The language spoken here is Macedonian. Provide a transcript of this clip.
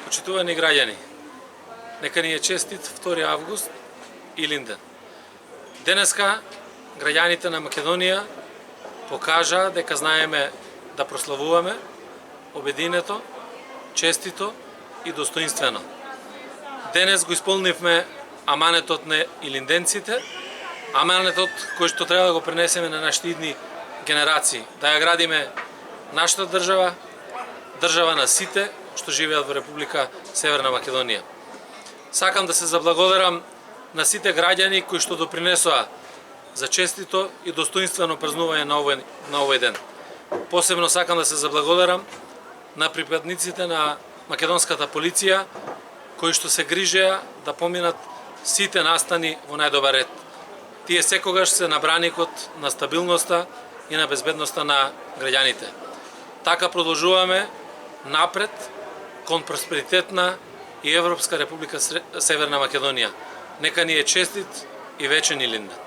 Почитувани граѓани, нека ни е честит 2 август Илинден. Денеска граѓаните на Македонија покажаа дека знаеме да прославуваме обединето, честито и достоинствено. Денес го исполнивме аманетот на илинденците, аманетот кој што треба да го пренесеме на нашите идни генерации, да ја градиме нашата држава, држава на сите што живеат во Република Северна Македонија. Сакам да се заблагодарам на сите граѓани кои што допринесоа за честито и достоинствено празнување на овој ден. Посебно сакам да се заблагодарам на припадниците на македонската полиција кои што се грижеа да поминат сите настани во најдобар ред. Тие секогаш се на браникот на стабилноста и на безбедноста на граѓаните. Така продолжуваме напред кон просперитетна и Европска Република Северна Македонија. Нека ни е честит и вечен Илинден.